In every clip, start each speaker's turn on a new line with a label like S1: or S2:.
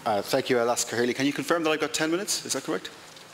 S1: Thank you, Alaska Hurley. Can you confirm that I've got 10 minutes? Is that correct?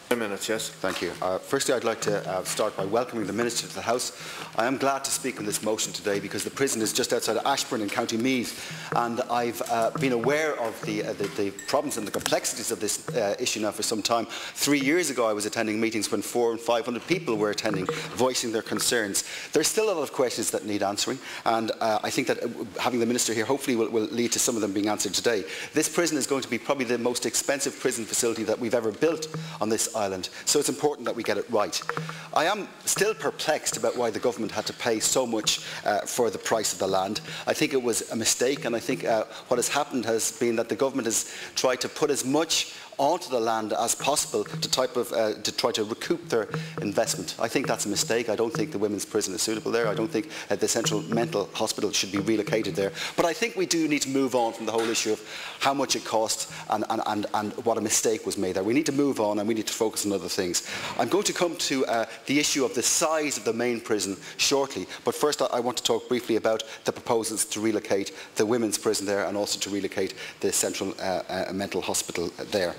S2: 10 minutes, yes.
S1: Thank you. Firstly, I'd like to start by welcoming the Minister to the House. I am glad to speak on this motion today because the prison is just outside Ashbourne in County Meath, and I've been aware of the problems and the complexities of this issue now for some time. 3 years ago, I was attending meetings when 400 and 500 people were attending, voicing their concerns. There's still a lot of questions that need answering, and I think that having the Minister here hopefully will lead to some of them being answered today. This prison is going to be probably the most expensive prison facility that we've ever built on this island, so it's important that we get it right. I am still perplexed about why the government had to pay so much for the price of the land. I think it was a mistake, and I think what has happened has been that the government has tried to put as much onto the land as possible to try to recoup their investment. I think that's a mistake. I don't think the women's prison is suitable there. I don't think the Central Mental Hospital should be relocated there. But I think we do need to move on from the whole issue of how much it costs and what a mistake was made there. We need to move on and we need to focus on other things. I'm going to come to the issue of the size of the main prison shortly, but first I want to talk briefly about the proposals to relocate the women's prison there and also to relocate the Central Mental Hospital there.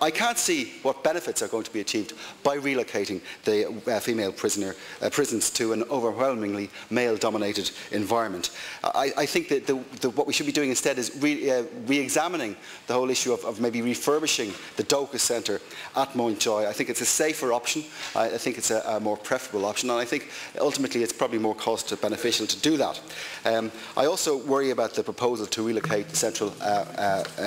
S1: I can't see what benefits are going to be achieved by relocating the female prisons to an overwhelmingly male-dominated environment. I think that what we should be doing instead is re-examining the whole issue of maybe refurbishing the Docus Centre at Mountjoy. I think it's a safer option. I think it's a more preferable option, and I think ultimately it's probably more cost beneficial to do that. I also worry about the proposal to relocate the Central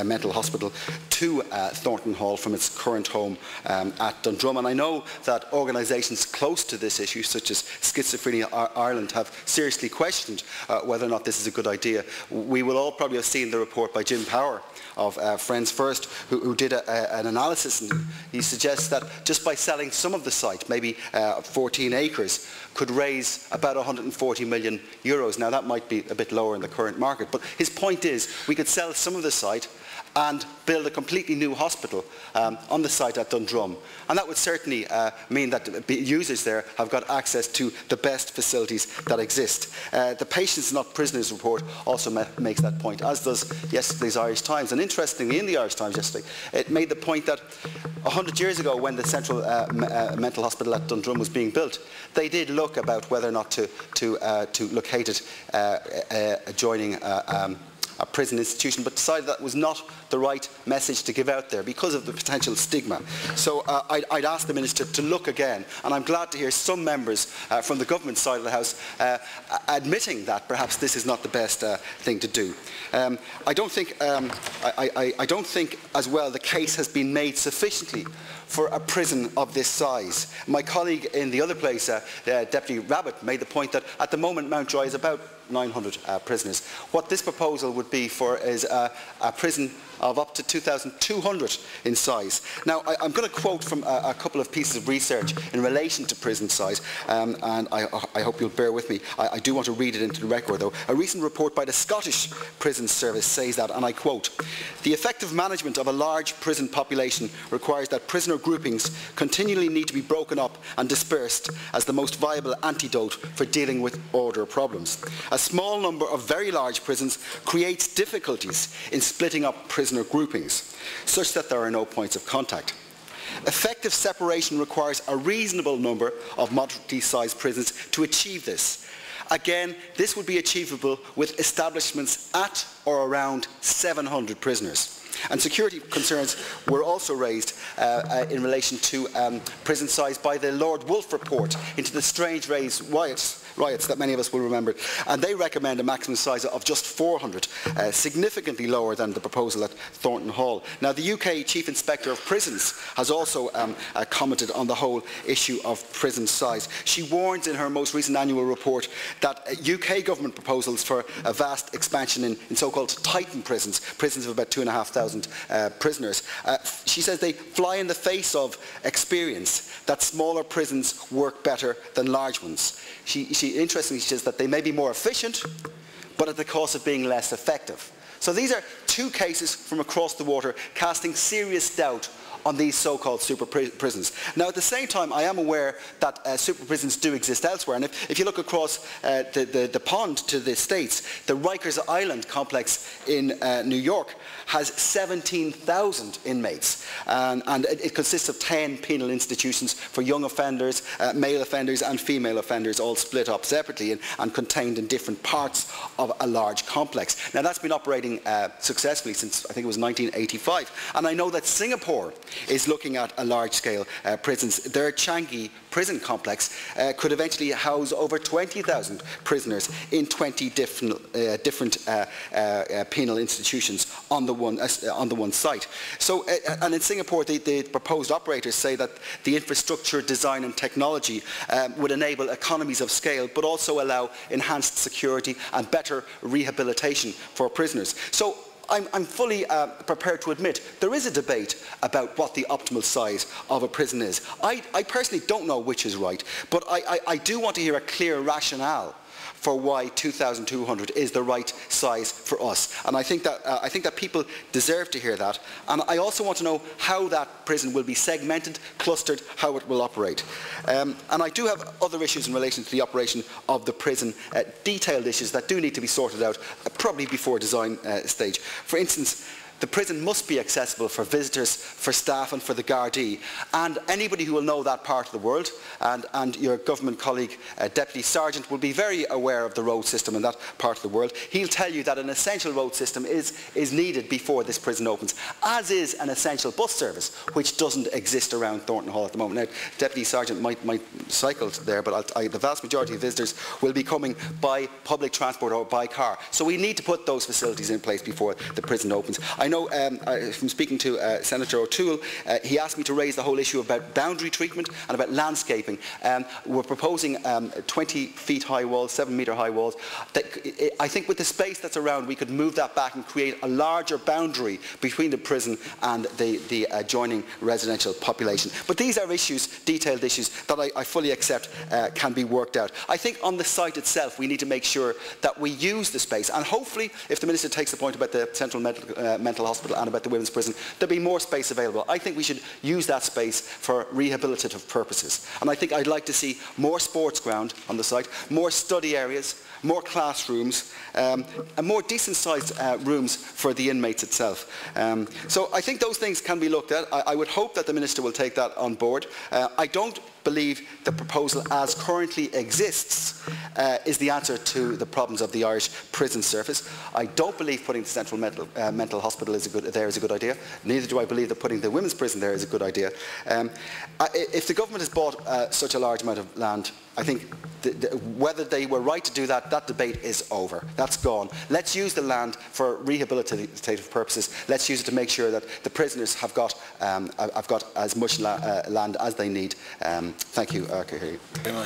S1: Mental Hospital to Thornton Hall from its current home at Dundrum, and I know that organisations close to this issue, such as Schizophrenia Ireland, have seriously questioned whether or not this is a good idea. We will all probably have seen the report by Jim Power of Friends First, who did an analysis, and he suggests that just by selling some of the site, maybe 14 acres, could raise about 140 million euros. Now that might be a bit lower in the current market, but his point is we could sell some of the site and build a completely new hospital on the site at Dundrum. And that would certainly mean that the users there have got access to the best facilities that exist. The Patients Not Prisoners report also makes that point, as does yesterday's Irish Times. And interestingly, in the Irish Times yesterday, it made the point that 100 years ago, when the Central Mental Hospital at Dundrum was being built, they did look about whether or not to locate it adjoining a prison institution, but decided that was not the right message to give out there because of the potential stigma. So I'd ask the Minister to look again, and I'm glad to hear some members from the government side of the House admitting that perhaps this is not the best thing to do. I don't think as well the case has been made sufficiently for a prison of this size. My colleague in the other place, Deputy Rabbit, made the point that at the moment Mountjoy is about 900 prisoners. What this proposal would be for is a prison of up to 2,200 in size. Now, I'm going to quote from a couple of pieces of research in relation to prison size, and I hope you'll bear with me. I do want to read it into the record, though. A recent report by the Scottish Prison Service says that, and I quote, "The effective management of a large prison population requires that prisoner groupings continually need to be broken up and dispersed as the most viable antidote for dealing with order problems. A small number of very large prisons creates difficulties in splitting up prisoner groupings, such that there are no points of contact. Effective separation requires a reasonable number of moderately sized prisons to achieve this. Again, this would be achievable with establishments at or around 700 prisoners. And security concerns were also raised in relation to prison size by the Lord Wolfe report into the strange riots that many of us will remember, and they recommend a maximum size of just 400, significantly lower than the proposal at Thornton Hall. Now, the UK Chief Inspector of Prisons has also commented on the whole issue of prison size. She warns in her most recent annual report that UK government proposals for a vast expansion in so-called Titan prisons, prisons of about 2,500 prisoners, she says they fly in the face of experience that smaller prisons work better than large ones. Interestingly, she says that they may be more efficient, but at the cost of being less effective. So these are two cases from across the water casting serious doubt on these so-called super prisons. Now, at the same time, I am aware that super prisons do exist elsewhere, and if you look across the pond to the States, the Rikers Island complex in New York has 17,000 inmates, and it consists of 10 penal institutions for young offenders, male offenders and female offenders, all split up separately and contained in different parts of a large complex. Now, that's been operating successfully since, I think it was 1985, and I know that Singapore is looking at a large-scale prisons. Their Changi prison complex could eventually house over 20,000 prisoners in 20 different penal institutions on the one site. So, and in Singapore, the proposed operators say that the infrastructure, design and technology would enable economies of scale, but also allow enhanced security and better rehabilitation for prisoners. So, I'm fully prepared to admit there is a debate about what the optimal size of a prison is. I personally don't know which is right, but I do want to hear a clear rationale for why 2,200 is the right size for us. And I think that people deserve to hear that. And I also want to know how that prison will be segmented, clustered, how it will operate. And I do have other issues in relation to the operation of the prison, detailed issues that do need to be sorted out, probably before design stage. For instance, the prison must be accessible for visitors, for staff and for the Gardaí. And anybody who will know that part of the world, and your government colleague, Deputy Sergeant, will be very aware of the road system in that part of the world. He'll tell you that an essential road system is needed before this prison opens, as is an essential bus service, which doesn't exist around Thornton Hall at the moment. Now, Deputy Sergeant might cycle there, but the vast majority of visitors will be coming by public transport or by car. So we need to put those facilities in place before the prison opens. I know from speaking to Senator O'Toole, he asked me to raise the whole issue about boundary treatment and about landscaping. We're proposing 20 feet high walls, 7 metre high walls. I think with the space that's around, we could move that back and create a larger boundary between the prison and the adjoining residential population. But these are issues, detailed issues, that I fully accept can be worked out. I think on the site itself, we need to make sure that we use the space, and hopefully, if the Minister takes the point about the Central Mental Hospital and about the women's prison, there'll be more space available. I think we should use that space for rehabilitative purposes. And I think I'd like to see more sports ground on the site, more study areas, more classrooms, and more decent-sized rooms for the inmates itself. So I think those things can be looked at. I would hope that the Minister will take that on board. I don't believe the proposal as currently exists is the answer to the problems of the Irish prison service. I don't believe putting the Central Mental Hospital is a good idea. Neither do I believe that putting the women's prison there is a good idea. If the government has bought such a large amount of land, I think whether they were right to do that, that debate is over. That's gone. Let's use the land for rehabilitative purposes. Let's use it to make sure that the prisoners have got as much land as they need. Thank you, very much.